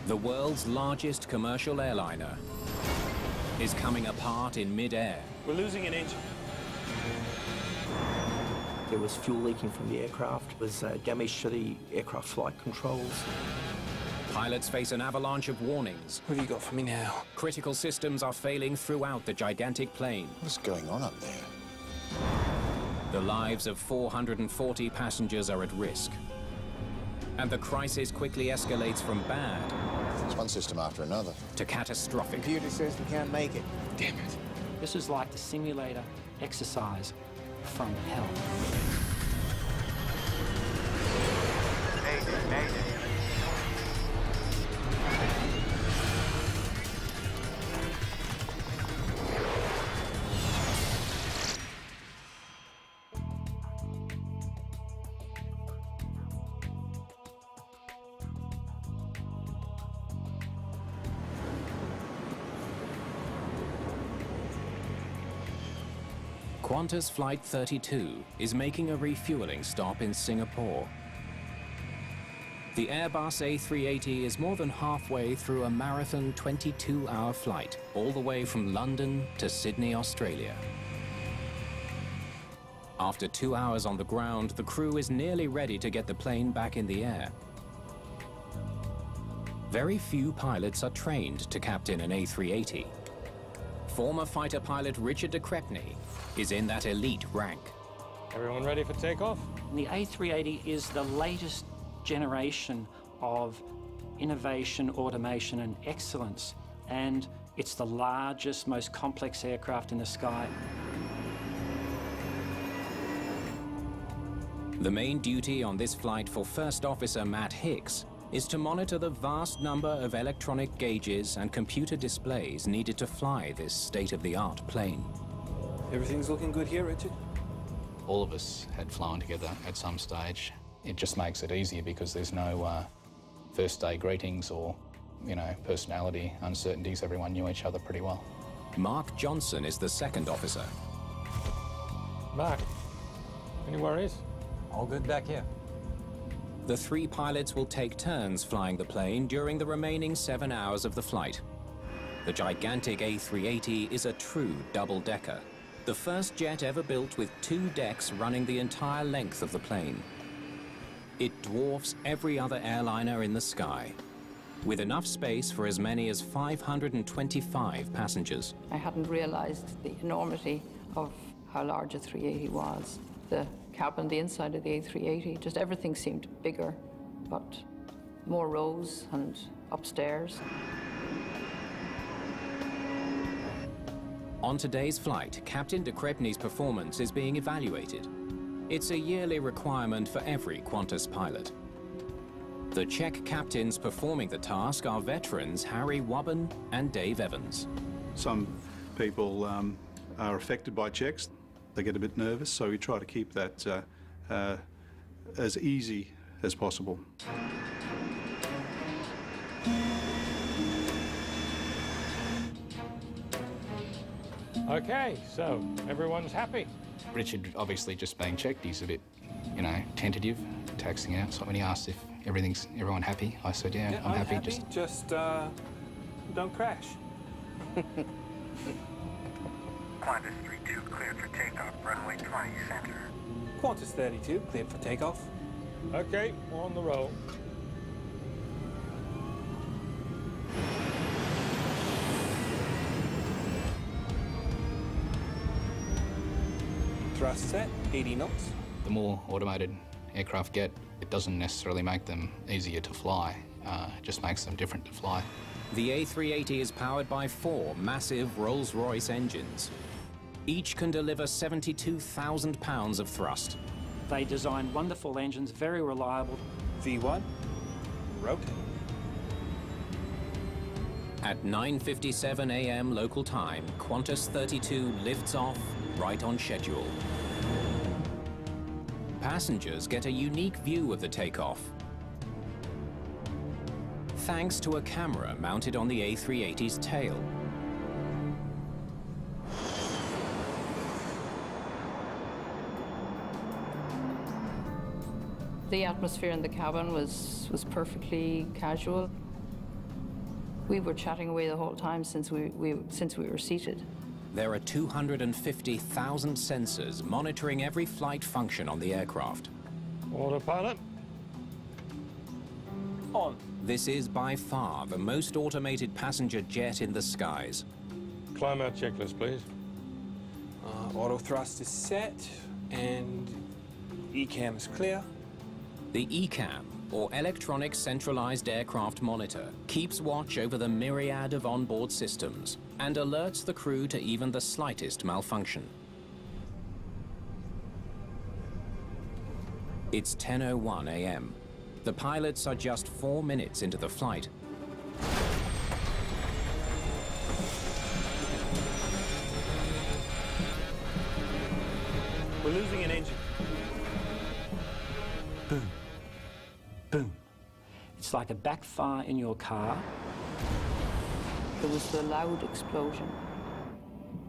The world's largest commercial airliner is coming apart in mid-air. We're losing an engine. There was fuel leaking from the aircraft. There was damage to the aircraft flight controls. Pilots face an avalanche of warnings. What have you got for me now? Critical systems are failing throughout the gigantic plane. What's going on up there? The lives of 440 passengers are at risk. And the crisis quickly escalates from bad It's one system after another. to catastrophic. Computer says we can't make it. Damn it. This is like the simulator exercise from hell. Mayday. Qantas Flight 32 is making a refueling stop in Singapore. The Airbus A380 is more than halfway through a marathon 22-hour flight, all the way from London to Sydney, Australia. After 2 hours on the ground, the crew is nearly ready to get the plane back in the air. Very few pilots are trained to captain an A380. Former fighter pilot Richard de Crespigny is in that elite rank. Everyone ready for takeoff? The A380 is the latest generation of innovation, automation, and excellence. And it's the largest, most complex aircraft in the sky. The main duty on this flight for First Officer Matt Hicks is to monitor the vast number of electronic gauges and computer displays needed to fly this state-of-the-art plane. Everything's looking good here, Richard. All of us had flown together at some stage. It just makes it easier because there's no first day greetings or, personality uncertainties. Everyone knew each other pretty well. Mark Johnson is the second officer. Mark, any worries? All good back here. The three pilots will take turns flying the plane during the remaining 7 hours of the flight. The gigantic A380 is a true double-decker, the first jet ever built with 2 decks running the entire length of the plane. It dwarfs every other airliner in the sky, with enough space for as many as 525 passengers. I hadn't realized the enormity of how large a 380 was. The cabin, the inside of the A380, just everything seemed bigger, but more rows and upstairs. On today's flight, Captain de Crespigny's performance is being evaluated. It's a yearly requirement for every Qantas pilot. The Czech captains performing the task are veterans Harry Wubben and Dave Evans. Some people are affected by checks. They get a bit nervous, so we try to keep that as easy as possible. Okay, so everyone's happy. Richard, obviously just being checked, he's a bit, tentative, taxing out. So when he asked if everyone happy, I said, yeah, I'm happy. Just don't crash. Qantas 32 cleared for takeoff, runway 20 center. Qantas 32 cleared for takeoff. Okay, we're on the roll. Thrust set, 80 knots. The more automated aircraft get, it doesn't necessarily make them easier to fly. It just makes them different to fly. The A380 is powered by 4 massive Rolls-Royce engines. Each can deliver 72,000 pounds of thrust. They designed wonderful engines, very reliable. V1, rotate. At 9:57 a.m. local time, Qantas 32 lifts off right on schedule. Passengers get a unique view of the takeoff, thanks to a camera mounted on the A380's tail. The atmosphere in the cabin was perfectly casual. We were chatting away the whole time since we were seated. There are 250,000 sensors monitoring every flight function on the aircraft. Autopilot. On. This is by far the most automated passenger jet in the skies. Climb out checklist, please. Auto thrust is set, and ECAM is clear. The ECAM, or Electronic Centralized Aircraft Monitor, keeps watch over the myriad of onboard systems and alerts the crew to even the slightest malfunction. It's 10:01 a.m. The pilots are just 4 minutes into the flight. We're losing an engine. Boom. Boom. It's like a backfire in your car. There was a loud explosion,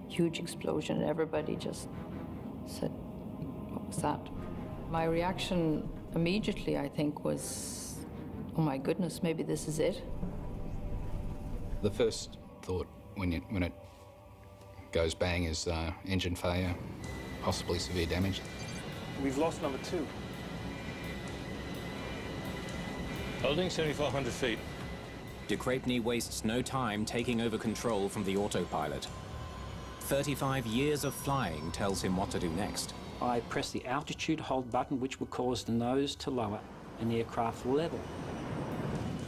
huge explosion, and everybody just said, "What was that?" My reaction immediately, I think, was, "Oh my goodness, maybe this is it." The first thought when it goes bang is engine failure, possibly severe damage. We've lost number 2. Holding 7,400 feet. De Crepigny wastes no time taking over control from the autopilot. 35 years of flying tells him what to do next. I press the altitude hold button, which will cause the nose to lower and the aircraft level.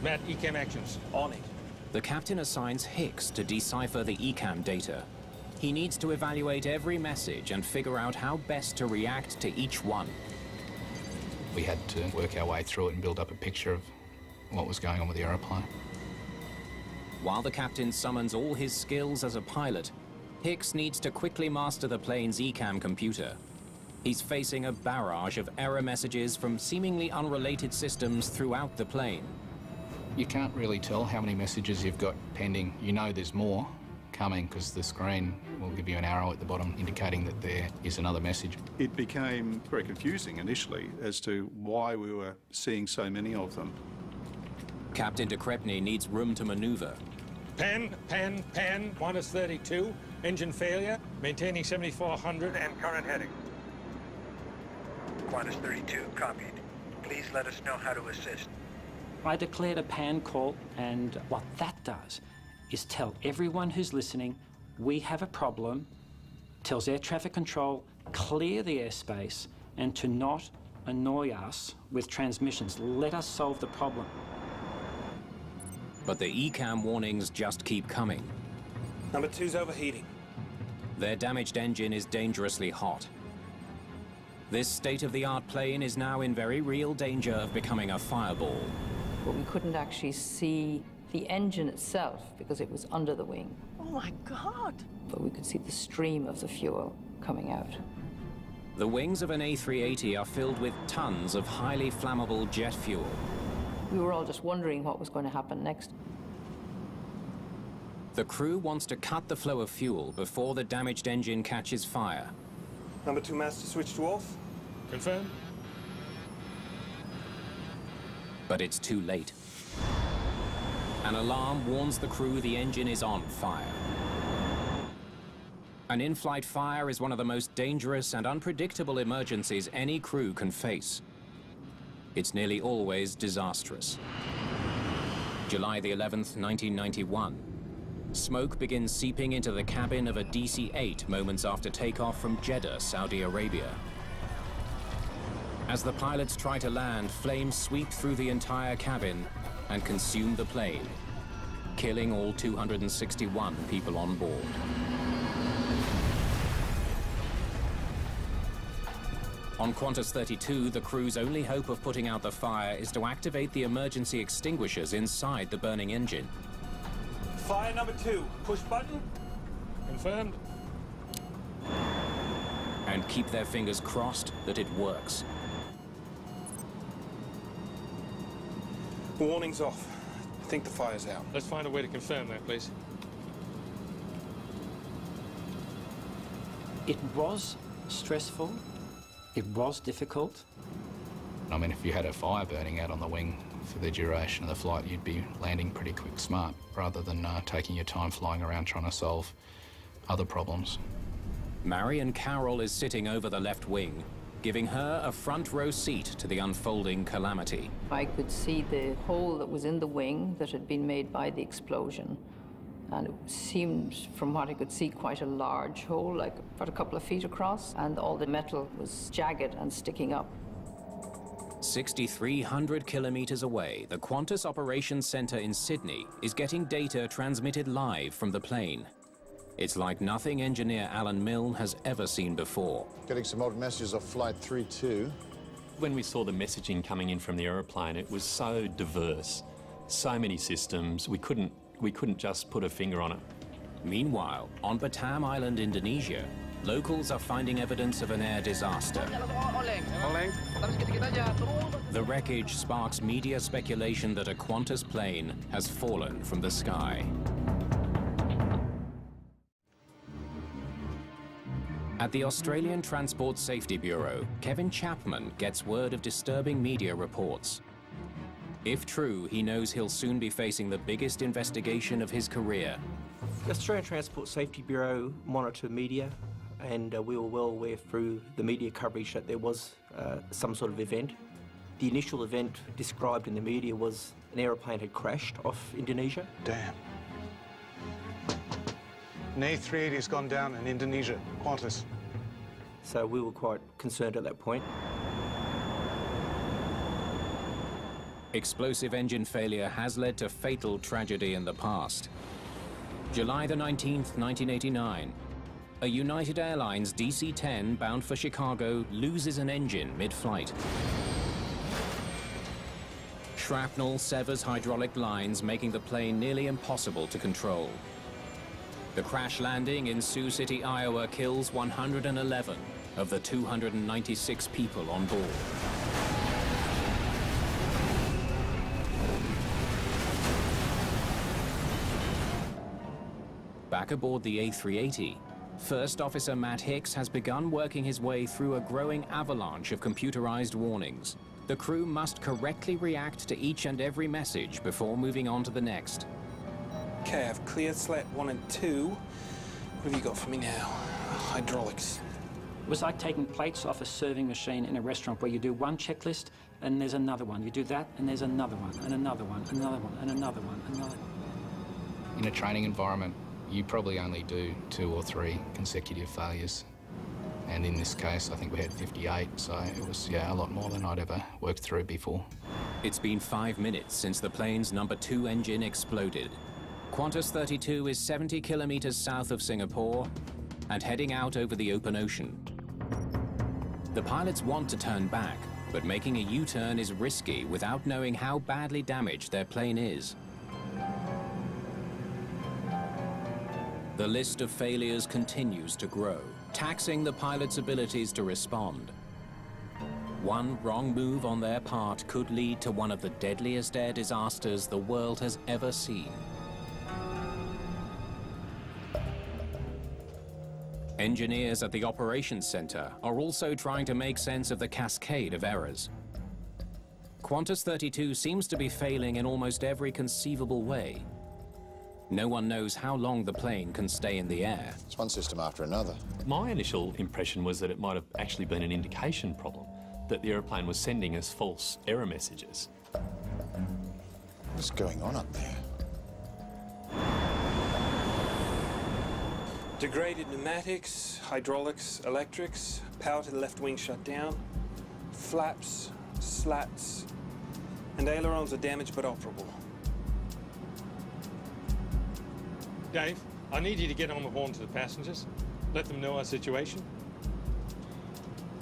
Matt, ECAM actions. On it. The captain assigns Hicks to decipher the ECAM data. He needs to evaluate every message and figure out how best to react to each one. We had to work our way through it and build up a picture of what was going on with the aeroplane. While the captain summons all his skills as a pilot, Hicks needs to quickly master the plane's ECAM computer. He's facing a barrage of error messages from seemingly unrelated systems throughout the plane. You can't really tell how many messages you've got pending. You know there's more coming because the screen will give you an arrow at the bottom indicating that there is another message. It became very confusing initially as to why we were seeing so many of them. Captain de Crepigny needs room to maneuver. Pan, minus 32, engine failure, maintaining 7,400 and current heading. Qantas 32, copied. Please let us know how to assist. I declared a pan call, and what that does is tell everyone who's listening, we have a problem, tells air traffic control, clear the airspace, and to not annoy us with transmissions. Let us solve the problem. But the ECAM warnings just keep coming. Number 2's overheating. Their damaged engine is dangerously hot. This state-of-the-art plane is now in very real danger of becoming a fireball. But we couldn't actually see the engine itself because it was under the wing. Oh my God! But we could see the stream of the fuel coming out. The wings of an A380 are filled with tons of highly flammable jet fuel. We were all just wondering what was going to happen next. The crew wants to cut the flow of fuel before the damaged engine catches fire. Number 2 master switch to off. Confirmed. But it's too late. An alarm warns the crew the engine is on fire. An in-flight fire is one of the most dangerous and unpredictable emergencies any crew can face. It's nearly always disastrous. July the 11th, 1991. Smoke begins seeping into the cabin of a DC-8 moments after takeoff from Jeddah, Saudi Arabia. As the pilots try to land, flames sweep through the entire cabin and consume the plane, killing all 261 people on board. On Qantas 32, the crew's only hope of putting out the fire is to activate the emergency extinguishers inside the burning engine. Fire number 2. Push button. Confirmed. And keep their fingers crossed that it works. Warning's off. I think the fire's out. Let's find a way to confirm that, please. It was stressful. It was difficult. I mean, if you had a fire burning out on the wing, for the duration of the flight, you'd be landing pretty quick smart rather than taking your time flying around trying to solve other problems. Marion Carroll is sitting over the left wing, giving her a front row seat to the unfolding calamity. I could see the hole that was in the wing that had been made by the explosion. And it seemed, from what I could see, quite a large hole, like about a couple of feet across, and all the metal was jagged and sticking up. 6,300 kilometers away, the Qantas Operations Centre in Sydney is getting data transmitted live from the plane. It's like nothing engineer Alan Milne has ever seen before. Getting some odd messages off Flight 32. When we saw the messaging coming in from the aeroplane, it was so diverse, so many systems, we couldn't just put a finger on it. Meanwhile, on Batam Island, Indonesia, locals are finding evidence of an air disaster. The wreckage sparks media speculation that a Qantas plane has fallen from the sky. At the Australian Transport Safety Bureau, Kevin Chapman gets word of disturbing media reports. If true, he knows he'll soon be facing the biggest investigation of his career. The Australian Transport Safety Bureau monitor media, and we were well aware through the media coverage that there was some sort of event. The initial event described in the media was an aeroplane had crashed off Indonesia. Damn. An A380 has gone down in Indonesia, Qantas. So we were quite concerned at that point. Explosive engine failure has led to fatal tragedy in the past. July the 19th, 1989. A United Airlines DC-10 bound for Chicago loses an engine mid-flight. Shrapnel severs hydraulic lines, making the plane nearly impossible to control. The crash landing in Sioux City, Iowa kills 111 of the 296 people on board. Back aboard the A380, First Officer Matt Hicks has begun working his way through a growing avalanche of computerized warnings. The crew must correctly react to each and every message before moving on to the next. Okay, I've cleared slat 1 and 2. What have you got for me now? Hydraulics. It was like taking plates off a serving machine in a restaurant where you do one checklist and there's another one. You do that and there's another one, and another one, another one, and another one, another one. In a training environment, you probably only do 2 or 3 consecutive failures. And in this case, I think we had 58, so it was, yeah, a lot more than I'd ever worked through before. It's been 5 minutes since the plane's number 2 engine exploded. Qantas 32 is 70 kilometers south of Singapore and heading out over the open ocean. The pilots want to turn back, but making a U-turn is risky without knowing how badly damaged their plane is. The list of failures continues to grow, taxing the pilots' abilities to respond. One wrong move on their part could lead to one of the deadliest air disasters the world has ever seen. Engineers at the Operations Centre are also trying to make sense of the cascade of errors. Qantas 32 seems to be failing in almost every conceivable way. No one knows how long the plane can stay in the air. It's one system after another. My initial impression was that it might have actually been an indication problem, that the aeroplane was sending us false error messages. What's going on up there? Degraded pneumatics, hydraulics, electrics, power to the left wing shut down, flaps, slats, and ailerons are damaged but operable. Dave, I need you to get on the horn to the passengers. Let them know our situation.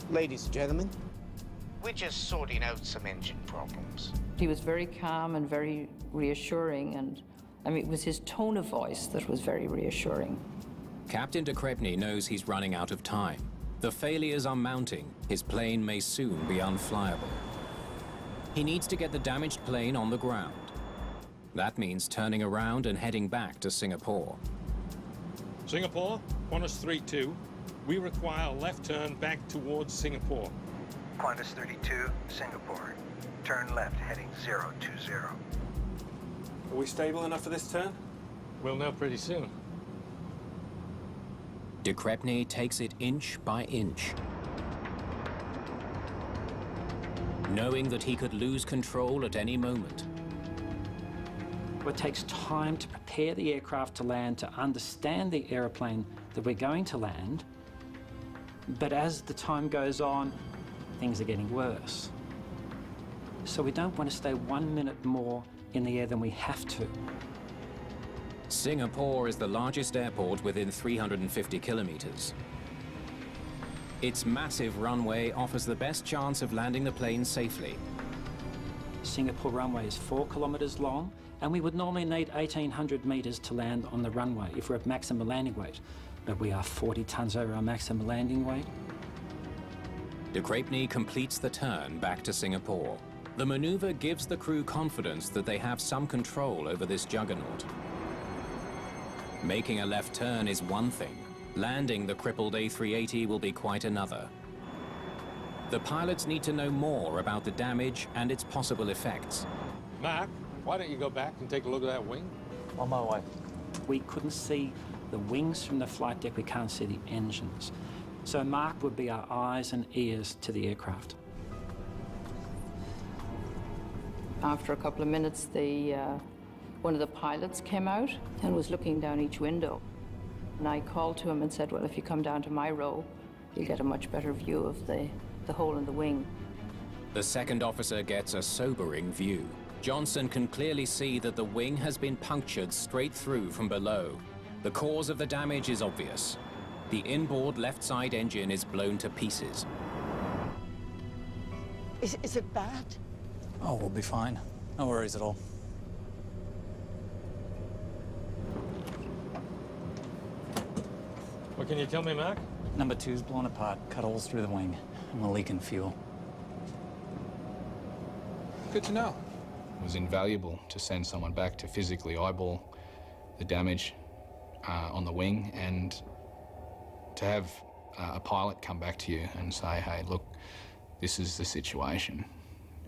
Ladies and gentlemen, we're just sorting out some engine problems. He was very calm and very reassuring, and I mean, it was his tone of voice that was very reassuring. Captain de Crespigny knows he's running out of time. The failures are mounting. His plane may soon be unflyable. He needs to get the damaged plane on the ground. That means turning around and heading back to Singapore. Singapore, Qantas 32. We require a left turn back towards Singapore. Qantas 32, Singapore. Turn left, heading 020. Are we stable enough for this turn? We'll know pretty soon. De Crespigny takes it inch by inch, knowing that he could lose control at any moment. It takes time to prepare the aircraft to land, to understand the aeroplane that we're going to land. But as the time goes on, things are getting worse. So we don't want to stay 1 minute more in the air than we have to. Singapore is the largest airport within 350 kilometers. Its massive runway offers the best chance of landing the plane safely. Singapore runway is 4 kilometres long, and we would normally need 1,800 metres to land on the runway if we're at maximum landing weight. But we are 40 tonnes over our maximum landing weight. De Crespigny completes the turn back to Singapore. The maneuver gives the crew confidence that they have some control over this juggernaut. Making a left turn is one thing. Landing the crippled A380 will be quite another. The pilots need to know more about the damage and its possible effects. Mark, why don't you go back and take a look at that wing? On my way. We couldn't see the wings from the flight deck, we can't see the engines. So Mark would be our eyes and ears to the aircraft. After a couple of minutes, one of the pilots came out and was looking down each window. And I called to him and said, well, if you come down to my row, you'll get a much better view of the hole in the wing. The second officer gets a sobering view. Johnson can clearly see that the wing has been punctured straight through from below. The cause of the damage is obvious. The inboard left side engine is blown to pieces. Is it bad? Oh, we'll be fine. No worries at all. What can you tell me, Mark? Number 2's blown apart, cut holes through the wing, and we're leaking fuel. Good to know. It was invaluable to send someone back to physically eyeball the damage on the wing, and to have a pilot come back to you and say, hey, look, this is the situation,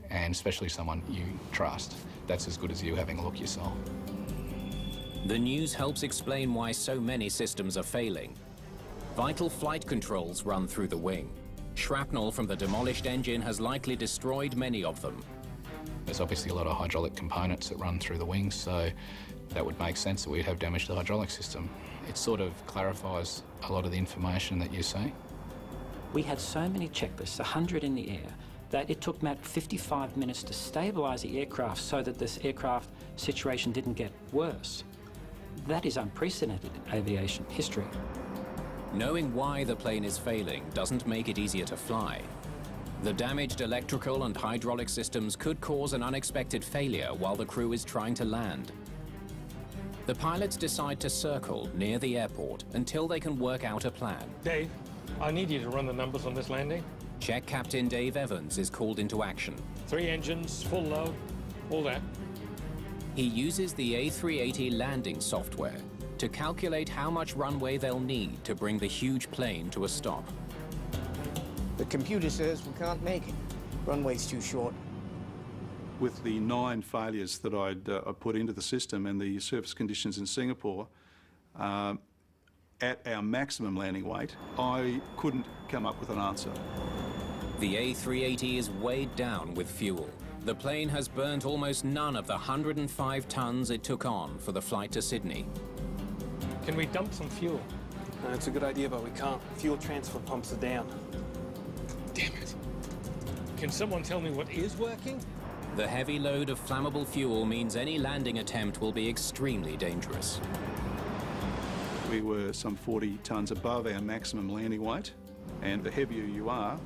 and especially someone you trust. That's as good as you having a look yourself. The news helps explain why so many systems are failing. Vital flight controls run through the wing. Shrapnel from the demolished engine has likely destroyed many of them. There's obviously a lot of hydraulic components that run through the wings, so that would make sense that we'd have damage to the hydraulic system. It sort of clarifies a lot of the information that you see. We had so many checklists, 100 in the air, that it took Matt 55 minutes to stabilise the aircraft so that this aircraft situation didn't get worse. That is unprecedented aviation history. Knowing why the plane is failing doesn't make it easier to fly. The damaged electrical and hydraulic systems could cause an unexpected failure while the crew is trying to land. The pilots decide to circle near the airport until they can work out a plan. Dave, I need you to run the numbers on this landing. Check Captain Dave Evans is called into action. 3 engines, full load, all that. He uses the A380 landing software to calculate how much runway they'll need to bring the huge plane to a stop. The computer says we can't make it. Runway's too short. With the 9 failures that I put into the system and the surface conditions in Singapore, at our maximum landing weight, I couldn't come up with an answer. The A380 is weighed down with fuel. The plane has burnt almost none of the 105 tons it took on for the flight to Sydney. Can we dump some fuel? That's a good idea, but we can't. Fuel transfer pumps are down. Damn it. Can someone tell me what is working? The heavy load of flammable fuel means any landing attempt will be extremely dangerous. We were some 40 tonnes above our maximum landing weight, and the heavier you are,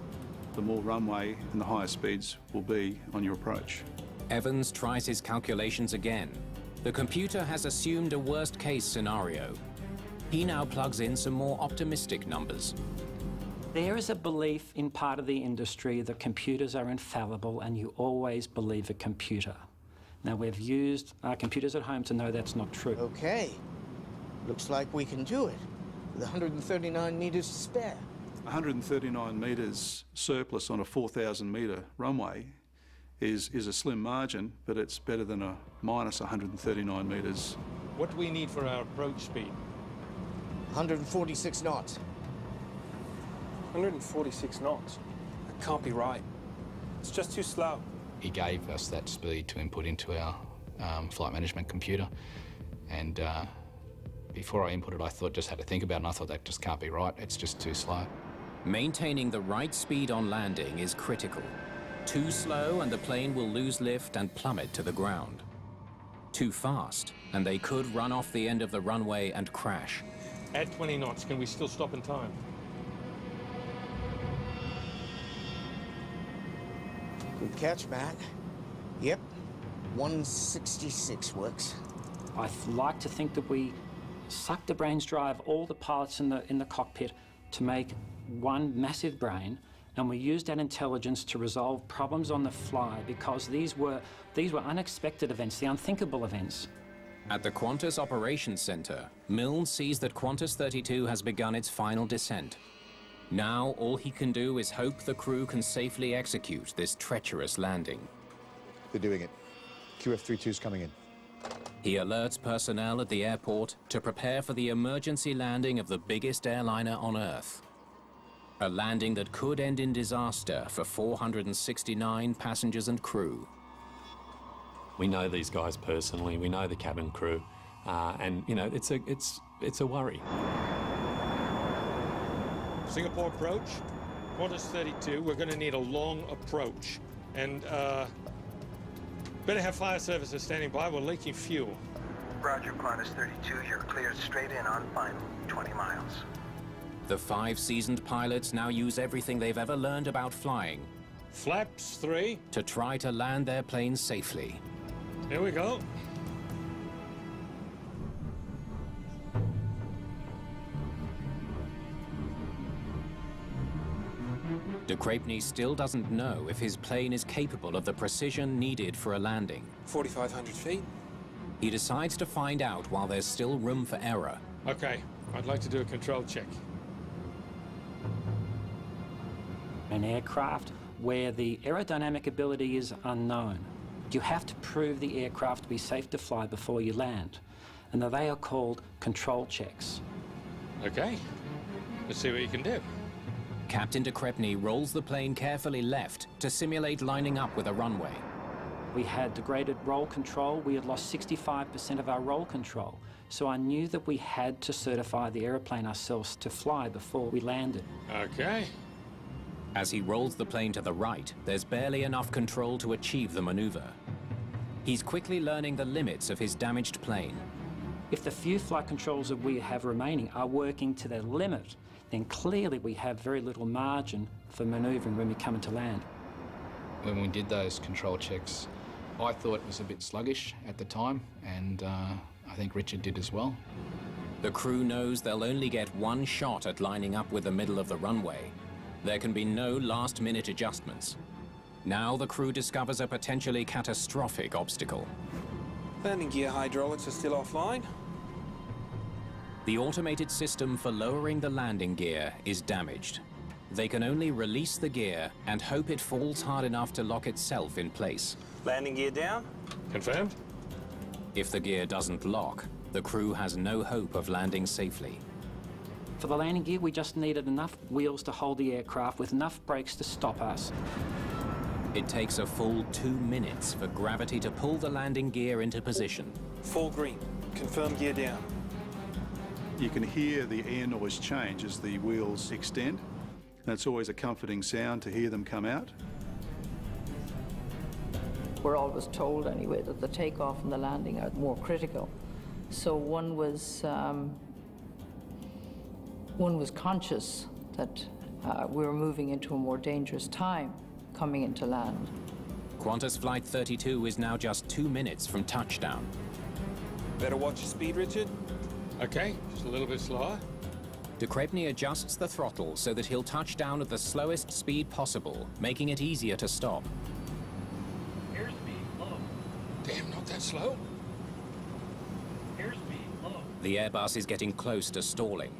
the more runway and the higher speeds will be on your approach. Evans tries his calculations again. The computer has assumed a worst-case scenario. He now plugs in some more optimistic numbers. There is a belief in part of the industry that computers are infallible and you always believe a computer. Now, we've used our computers at home to know that's not true. Okay. Looks like we can do it with 139 metres to spare. 139 metres surplus on a 4,000 metre runway is a slim margin, but it's better than a minus 139 metres. What do we need for our approach speed? 146 knots. 146 knots? That can't be right. It's just too slow. He gave us that speed to input into our flight management computer, and before I input it, I just had to think about it, and I thought that just can't be right. It's just too slow. Maintaining the right speed on landing is critical. Too slow and the plane will lose lift and plummet to the ground. Too fast and they could run off the end of the runway and crash. At 20 knots, can we still stop in time? Good catch, Matt. Yep, 166 works. I like to think that we sucked the brains dry of all the pilots in the cockpit to make one massive brain, and we used that intelligence to resolve problems on the fly, because these were unexpected events, the unthinkable events. At the Qantas Operations Centre, Milne sees that Qantas 32 has begun its final descent. Now all he can do is hope the crew can safely execute this treacherous landing. They're doing it. QF32's coming in. He alerts personnel at the airport to prepare for the emergency landing of the biggest airliner on Earth. A landing that could end in disaster for 469 passengers and crew. We know these guys personally, we know the cabin crew, and you know, it's a worry. Singapore approach, Qantas 32, we're going to need a long approach. And better have fire services standing by, we're leaking fuel. Roger, Qantas 32, you're cleared straight in on final, 20 miles. The 5 seasoned pilots now use everything they've ever learned about flying. Flaps 3. To try to land their planes safely. Here we go. De Crepigny still doesn't know if his plane is capable of the precision needed for a landing. 4,500 feet. He decides to find out while there's still room for error. Okay, I'd like to do a control check. An aircraft where the aerodynamic ability is unknown. You have to prove the aircraft to be safe to fly before you land. And they are called control checks. Okay, let's see what you can do. Captain de Crepigny rolls the plane carefully left to simulate lining up with a runway. We had degraded roll control. We had lost 65% of our roll control. So I knew that we had to certify the aeroplane ourselves to fly before we landed. Okay. As he rolls the plane to the right, there's barely enough control to achieve the maneuver. He's quickly learning the limits of his damaged plane. If the few flight controls that we have remaining are working to their limit, then clearly we have very little margin for manoeuvring when we come into land. When we did those control checks, I thought it was a bit sluggish at the time, and I think Richard did as well. The crew knows they'll only get one shot at lining up with the middle of the runway. There can be no last-minute adjustments. Now the crew discovers a potentially catastrophic obstacle. Landing gear hydraulics are still offline. The automated system for lowering the landing gear is damaged. They can only release the gear and hope it falls hard enough to lock itself in place. Landing gear down. Confirmed. If the gear doesn't lock, the crew has no hope of landing safely. For the landing gear, we just needed enough wheels to hold the aircraft with enough brakes to stop us. It takes a full 2 minutes for gravity to pull the landing gear into position. Full green. Confirm gear down. You can hear the air noise change as the wheels extend. That's always a comforting sound to hear them come out. We're always told anyway that the takeoff and the landing are more critical. So one was conscious that we were moving into a more dangerous time coming into land. Qantas Flight 32 is now just 2 minutes from touchdown. Better watch your speed, Richard. Okay, just a little bit slower. De Crepigny adjusts the throttle so that he'll touch down at the slowest speed possible, making it easier to stop. Airspeed low. Damn, not that slow. Airspeed low. The Airbus is getting close to stalling.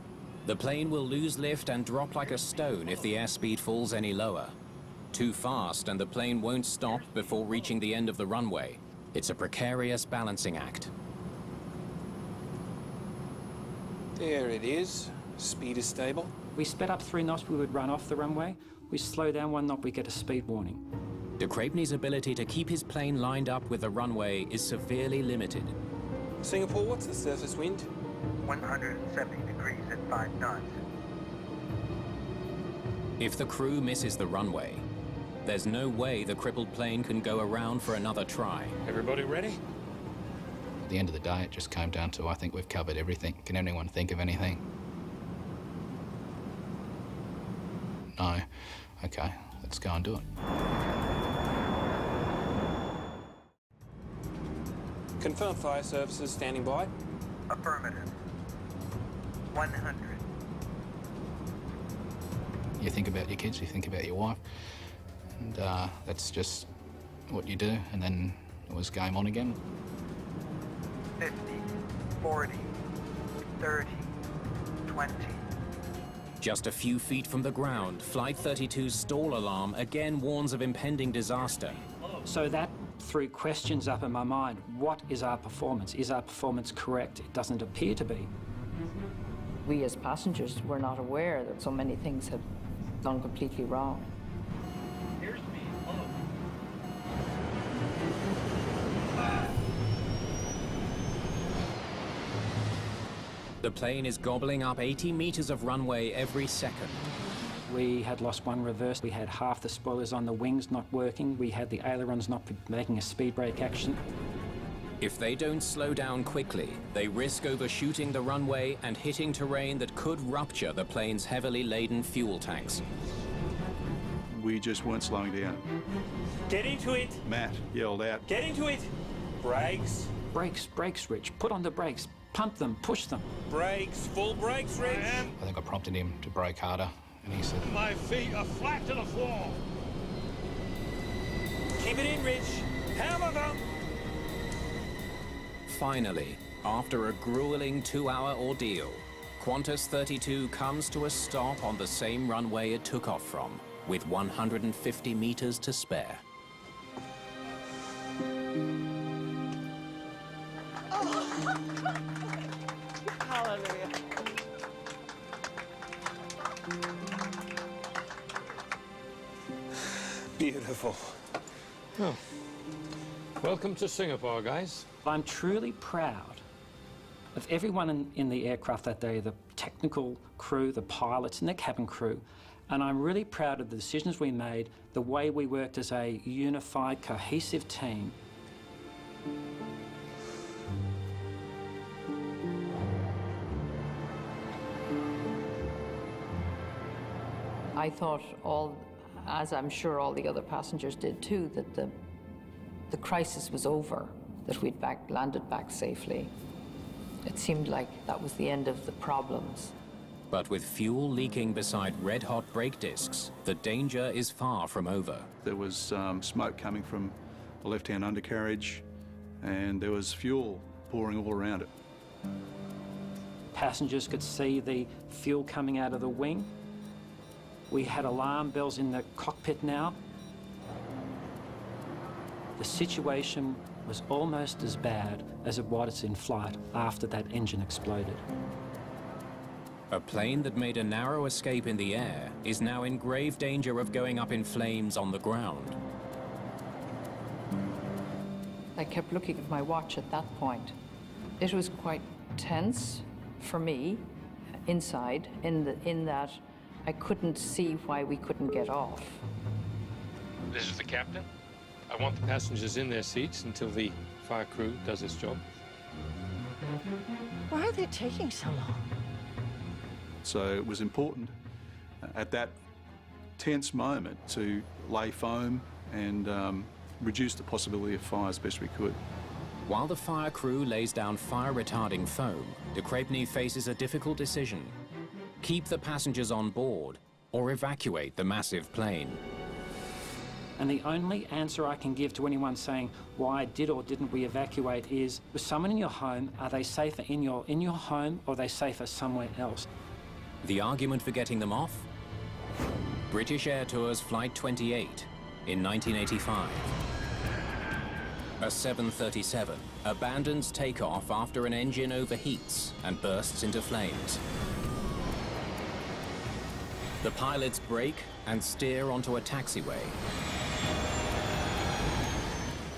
The plane will lose lift and drop like a stone if the airspeed falls any lower. too fast and the plane won't stop before reaching the end of the runway. It's a precarious balancing act. There it is. Speed is stable. We sped up 3 knots, we would run off the runway. We slow down 1 knot, we get a speed warning. De Crespigny's ability to keep his plane lined up with the runway is severely limited. Singapore, what's the surface wind? 170 degrees at 5 knots. If the crew misses the runway, there's no way the crippled plane can go around for another try. Everybody ready? At the end of the day, it just came down to, I think we've covered everything. Can anyone think of anything? No. Okay, let's go and do it. Confirm fire services standing by. Affirmative. 100. You think about your kids, you think about your wife, and that's just what you do, and then it was game on again. 50, 40, 30, 20. Just a few feet from the ground, Flight 32's stall alarm again warns of impending disaster. So that threw questions up in my mind. What is our performance? Is our performance correct? It doesn't appear to be. We as passengers were not aware that so many things had gone completely wrong. The plane is gobbling up 80 meters of runway every second. We had lost 1 reverse. We had half the spoilers on the wings not working. We had the ailerons not making a speed brake action. If they don't slow down quickly, they risk overshooting the runway and hitting terrain that could rupture the plane's heavily laden fuel tanks. We just weren't slowing down. Get into it. Matt yelled out, Get into it. Brakes. Brakes, Rich. Put on the brakes. Pump them, push them. Brakes. Full brakes, Rich. I think I prompted him to brake harder, and he said, My feet are flat to the floor. Keep it in, Rich. Hammer them. Finally, after a grueling 2-hour ordeal, Qantas 32 comes to a stop on the same runway it took off from, with 150 meters to spare. Hallelujah. Beautiful. Oh. Welcome to Singapore, guys. I'm truly proud of everyone in the aircraft that day, the technical crew, the pilots and the cabin crew. And I'm really proud of the decisions we made, the way we worked as a unified, cohesive team. I thought as I'm sure all the other passengers did too, that the crisis was over, that we'd landed back safely. It seemed like that was the end of the problems. But with fuel leaking beside red-hot brake discs, the danger is far from over. there was smoke coming from the left-hand undercarriage, and there was fuel pouring all around it. Passengers could see the fuel coming out of the wing. We had alarm bells in the cockpit now. The situation was almost as bad as it was in flight after that engine exploded. A plane that made a narrow escape in the air is now in grave danger of going up in flames on the ground. I kept looking at my watch at that point. It was quite tense for me inside, in that I couldn't see why we couldn't get off. This is the captain. I want the passengers in their seats until the fire crew does its job. Why are they taking so long? So it was important at that tense moment to lay foam and reduce the possibility of fire as best we could. While the fire crew lays down fire-retarding foam, de Crespigny faces a difficult decision. Keep the passengers on board or evacuate the massive plane. And the only answer I can give to anyone saying why did or didn't we evacuate is, with someone in your home, are they safer in your home or are they safer somewhere else? The argument for getting them off British Air Tour's Flight 28 in 1985. A 737 abandons takeoff after an engine overheats and bursts into flames. The pilots brake and steer onto a taxiway.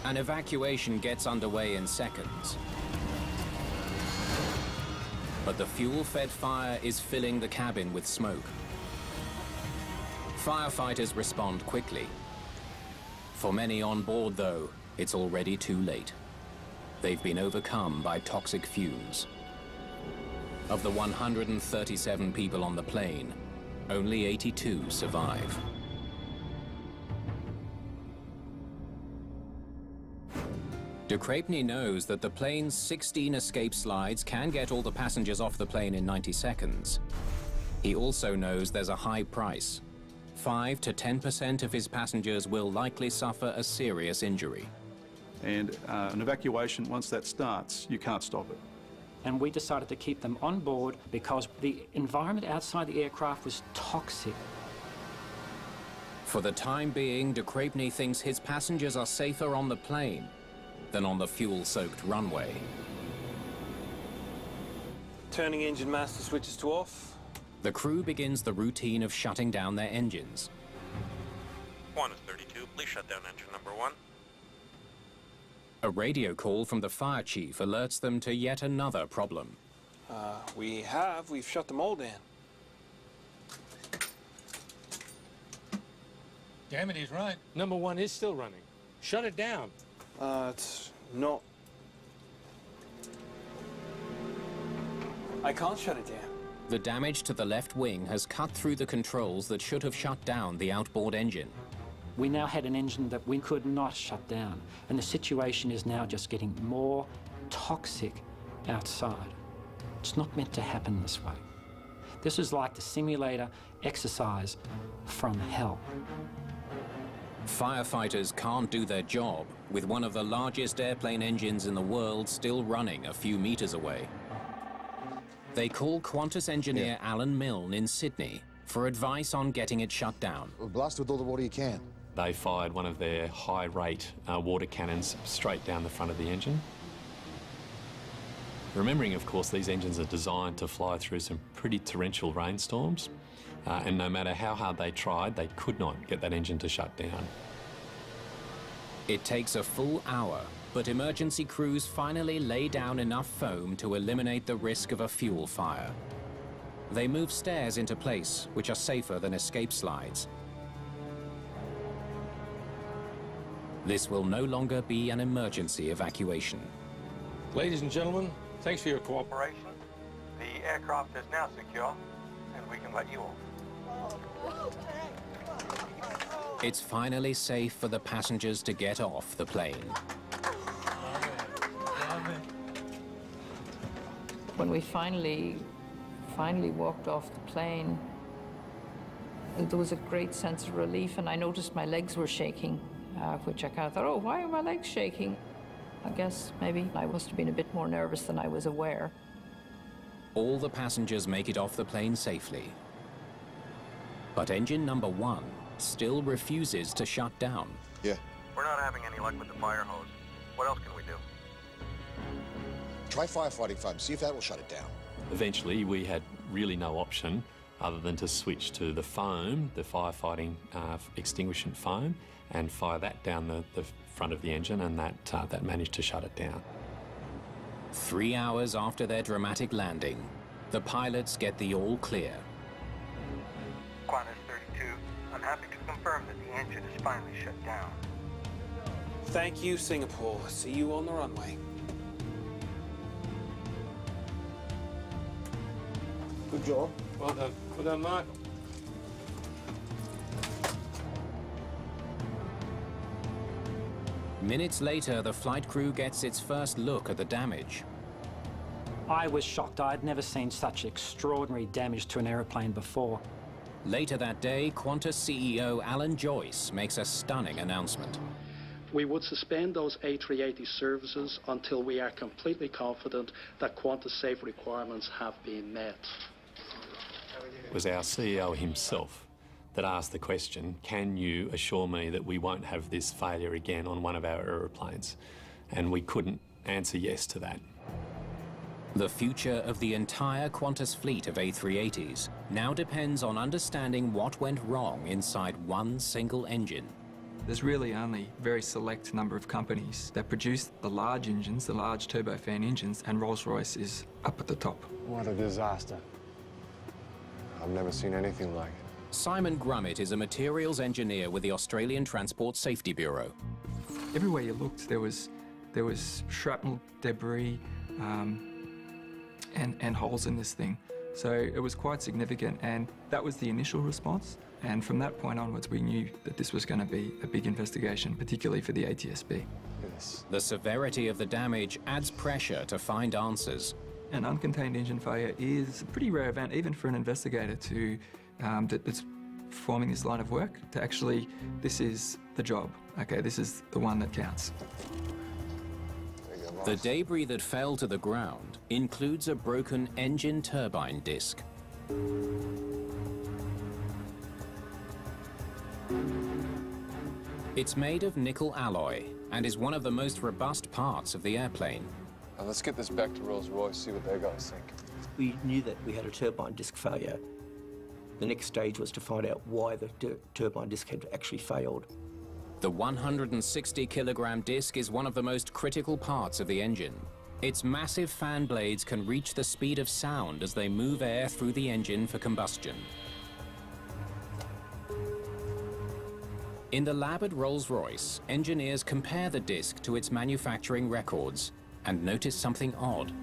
An evacuation gets underway in seconds. But the fuel-fed fire is filling the cabin with smoke. Firefighters respond quickly. For many on board, though, it's already too late. They've been overcome by toxic fumes. Of the 137 people on the plane, only 82 survive. De Crepigny knows that the plane's 16 escape slides can get all the passengers off the plane in 90 seconds. He also knows there's a high price. 5 to 10% of his passengers will likely suffer a serious injury. And an evacuation, once that starts, you can't stop it. And we decided to keep them on board because the environment outside the aircraft was toxic. For the time being, De Crepigny thinks his passengers are safer on the plane than on the fuel-soaked runway. Turning engine master switches to off. The crew begins the routine of shutting down their engines. Qantas 32, please shut down engine number 1. A radio call from the fire chief alerts them to yet another problem. We've shut them all down. Damn it, he's right. Number 1 is still running. Shut it down. It's not. I can't shut it down. The damage to the left wing has cut through the controls that should have shut down the outboard engine. We now had an engine that we could not shut down, and the situation is now just getting more toxic outside. It's not meant to happen this way. This is like the simulator exercise from hell. Firefighters can't do their job with one of the largest airplane engines in the world still running a few meters away. They call Qantas engineer Alan Milne in Sydney for advice on getting it shut down. Well, blast with all the water you can. They fired one of their high-rate water cannons straight down the front of the engine. Remembering, of course, these engines are designed to fly through some pretty torrential rainstorms, and no matter how hard they tried, they could not get that engine to shut down. It takes a full hour, but emergency crews finally lay down enough foam to eliminate the risk of a fuel fire. They move stairs into place, which are safer than escape slides. This will no longer be an emergency evacuation. Ladies and gentlemen, thanks for your cooperation. The aircraft is now secure, and we can let you off. It's finally safe for the passengers to get off the plane. When we finally walked off the plane, there was a great sense of relief, and I noticed my legs were shaking, which I kind of thought, oh, why are my legs shaking? I guess maybe I must have been a bit more nervous than I was aware. All the passengers make it off the plane safely. But engine number 1 still refuses to shut down. Yeah. We're not having any luck with the fire hose. What else can we do? Try firefighting foam, see if that will shut it down. Eventually, we had really no option other than to switch to the foam, the firefighting extinguishant foam, and fire that down the front of the engine, and that managed to shut it down. 3 hours after their dramatic landing, the pilots get the all clear. Qantas 32, I'm happy to confirm that the engine is finally shut down. Thank you, Singapore. See you on the runway. Good job. Well done. Well done, Mark. Minutes later, the flight crew gets its first look at the damage. I was shocked. I had never seen such extraordinary damage to an aeroplane before. Later that day, Qantas CEO Alan Joyce makes a stunning announcement. We would suspend those A380 services until we are completely confident that Qantas safety requirements have been met. It was our CEO himself that asked the question, can you assure me that we won't have this failure again on one of our aeroplanes? And we couldn't answer yes to that. The future of the entire Qantas fleet of A380s now depends on understanding what went wrong inside one single engine. There's really only a very select number of companies that produce the large engines, the large turbofan engines, and Rolls-Royce is up at the top. What a disaster. I've never seen anything like it. Simon Grummett is a materials engineer with the Australian Transport Safety Bureau. Everywhere you looked, there was shrapnel, debris, and holes in this thing. So it was quite significant, and that was the initial response. And from that point onwards, we knew that this was going to be a big investigation, particularly for the ATSB. Yes. The severity of the damage adds pressure to find answers. An uncontained engine failure is a pretty rare event, even for an investigator that's performing this line of work, to actually, this is the job, okay, this is the one that counts. The debris that fell to the ground includes a broken engine turbine disc. It's made of nickel alloy and is one of the most robust parts of the airplane. Let's get this back to Rolls-Royce, see what their guys think. We knew that we had a turbine disc failure. The next stage was to find out why the turbine disc had actually failed. The 160-kilogram disc is one of the most critical parts of the engine. Its massive fan blades can reach the speed of sound as they move air through the engine for combustion. In the lab at Rolls-Royce, engineers compare the disc to its manufacturing records and notice something odd.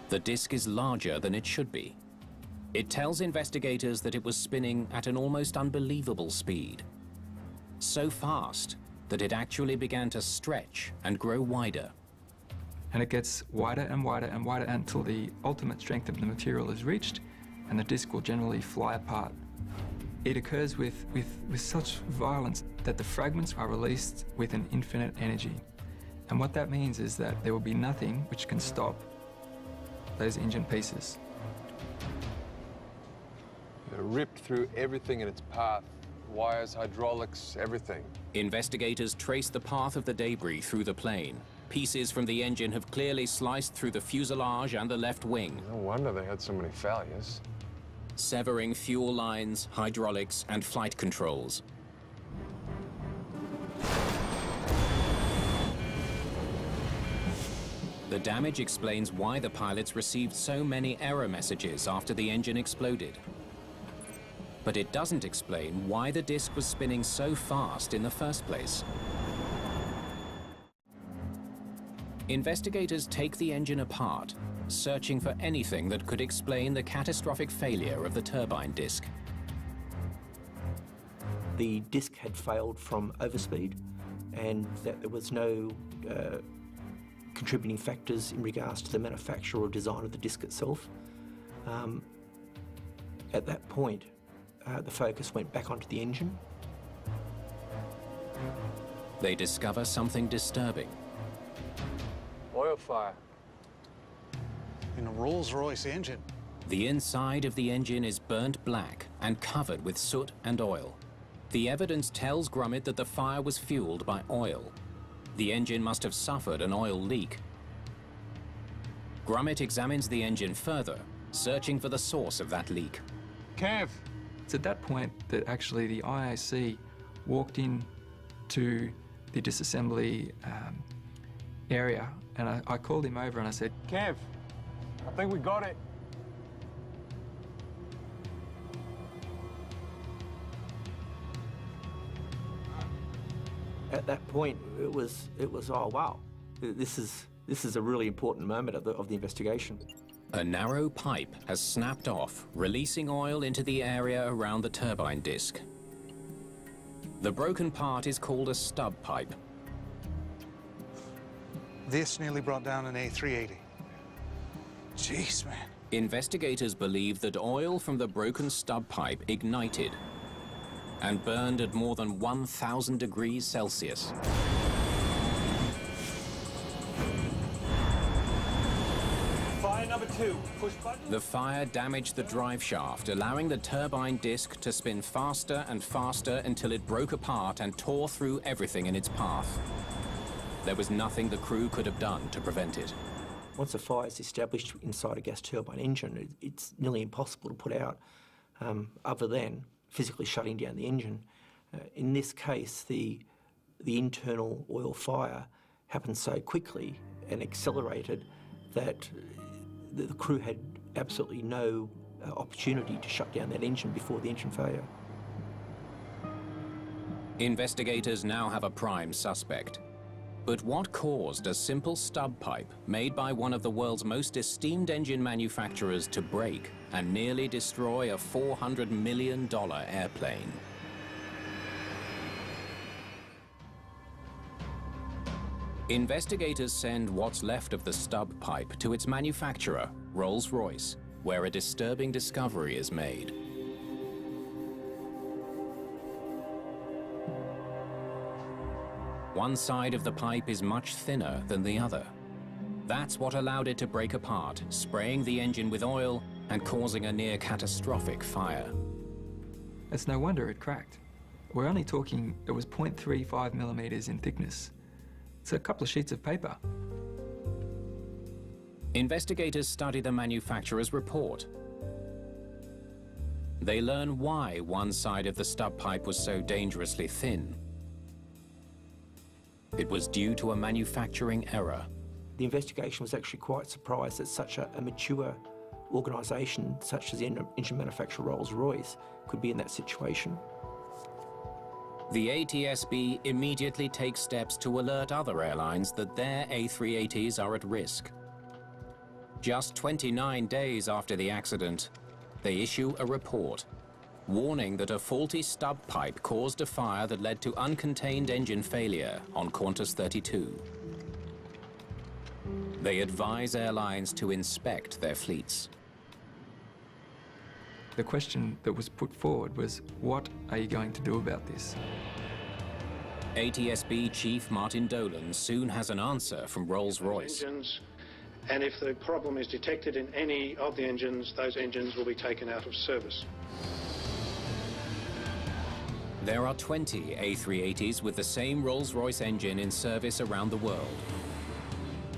The disc is larger than it should be. It tells investigators that it was spinning at an almost unbelievable speed. So fast that it actually began to stretch and grow wider. And it gets wider and wider and wider until the ultimate strength of the material is reached, and the disc will generally fly apart. It occurs with such violence that the fragments are released with an infinite energy. And what that means is that there will be nothing which can stop those engine pieces. It ripped through everything in its path. Wires, hydraulics, everything. Investigators trace the path of the debris through the plane. Pieces from the engine have clearly sliced through the fuselage and the left wing. No wonder they had so many failures. Severing fuel lines, hydraulics, and flight controls. The damage explains why the pilots received so many error messages after the engine exploded. But it doesn't explain why the disc was spinning so fast in the first place. Investigators take the engine apart, searching for anything that could explain the catastrophic failure of the turbine disc. The disc had failed from overspeed, and that there was no contributing factors in regards to the manufacture or design of the disc itself. At that point, the focus went back onto the engine. They discover something disturbing. Oil fire. In a Rolls-Royce engine. The inside of the engine is burnt black and covered with soot and oil. The evidence tells Grummett that the fire was fueled by oil. The engine must have suffered an oil leak. Grummett examines the engine further, searching for the source of that leak. Kev! It's at that point that actually the IAC walked in to the disassembly area, and I called him over and I said, Kev, I think we got it. At that point, it was oh wow, this is a really important moment of the investigation. A narrow pipe has snapped off, releasing oil into the area around the turbine disc. The broken part is called a stub pipe. This nearly brought down an A380. Jeez, man. Investigators believe that oil from the broken stub pipe ignited and burned at more than 1,000 degrees Celsius. Fire number 32, push button. The fire damaged the drive shaft, allowing the turbine disc to spin faster and faster until it broke apart and tore through everything in its path. There was nothing the crew could have done to prevent it. Once a fire is established inside a gas turbine engine, it's nearly impossible to put out other than physically shutting down the engine. In this case, the internal oil fire happened so quickly and accelerated that the crew had absolutely no opportunity to shut down that engine before the engine failure. Investigators now have a prime suspect. But what caused a simple stub pipe made by one of the world's most esteemed engine manufacturers to break and nearly destroy a $400 million airplane? Investigators send what's left of the stub pipe to its manufacturer, Rolls-Royce, where a disturbing discovery is made. One side of the pipe is much thinner than the other. That's what allowed it to break apart, spraying the engine with oil and causing a near catastrophic fire. It's no wonder it cracked. We're only talking, it was 0.35 millimeters in thickness. It's a couple of sheets of paper. Investigators study the manufacturer's report. They learn why one side of the stub pipe was so dangerously thin. It was due to a manufacturing error. The investigation was actually quite surprised that such a mature organisation, such as the engine manufacturer Rolls-Royce, could be in that situation. The ATSB immediately takes steps to alert other airlines that their A380s are at risk. Just 29 days after the accident, they issue a report warning that a faulty stub pipe caused a fire that led to uncontained engine failure on Qantas 32. They advise airlines to inspect their fleets. The question that was put forward was, what are you going to do about this? ATSB Chief Martin Dolan soon has an answer from Rolls-Royce. And if the problem is detected in any of the engines, those engines will be taken out of service. There are 20 A380s with the same Rolls-Royce engine in service around the world.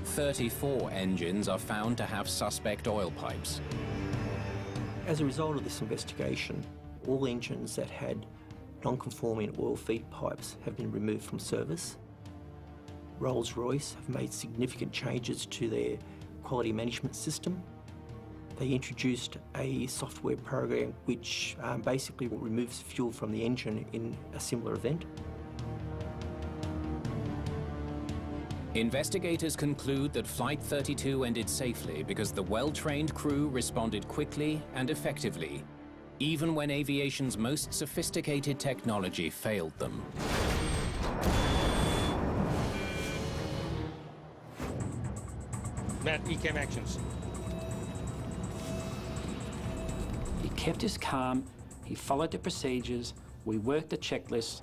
34 engines are found to have suspect oil pipes. As a result of this investigation, all engines that had non-conforming oil feed pipes have been removed from service. Rolls-Royce have made significant changes to their quality management system. They introduced a software program which basically removes fuel from the engine in a similar event. Investigators conclude that Flight 32 ended safely because the well-trained crew responded quickly and effectively, even when aviation's most sophisticated technology failed them. Matt, ECAM actions. He kept his calm, he followed the procedures, we worked the checklist.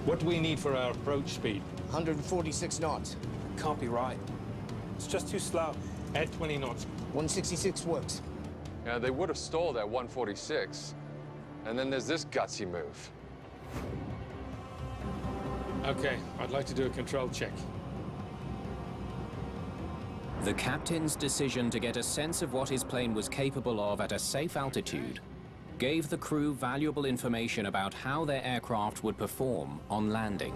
What do we need for our approach speed? 146 knots. Can't be right. It's just too slow. Add 20 knots. 166 works. Yeah, they would have stalled at 146. And then there's this gutsy move. Okay, I'd like to do a control check. The captain's decision to get a sense of what his plane was capable of at a safe altitude gave the crew valuable information about how their aircraft would perform on landing.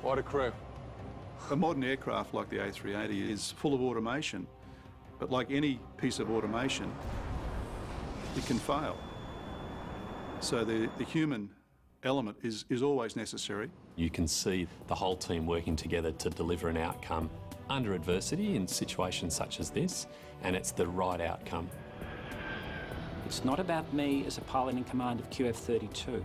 What a crew. A modern aircraft like the A380 is full of automation, but like any piece of automation, it can fail. So the human element is always necessary. You can see the whole team working together to deliver an outcome under adversity in situations such as this, and it's the right outcome. It's not about me as a pilot in command of QF-32.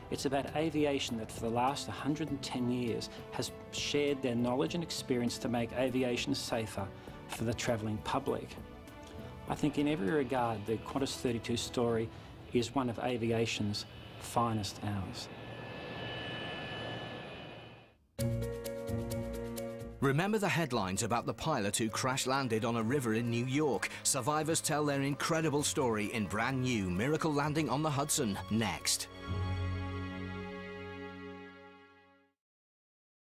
It's about aviation that for the last 110 years has shared their knowledge and experience to make aviation safer for the travelling public. I think in every regard, the Qantas 32 story is one of aviation's finest hours. Remember the headlines about the pilot who crash-landed on a river in New York? Survivors tell their incredible story in brand new Miracle Landing on the Hudson, next.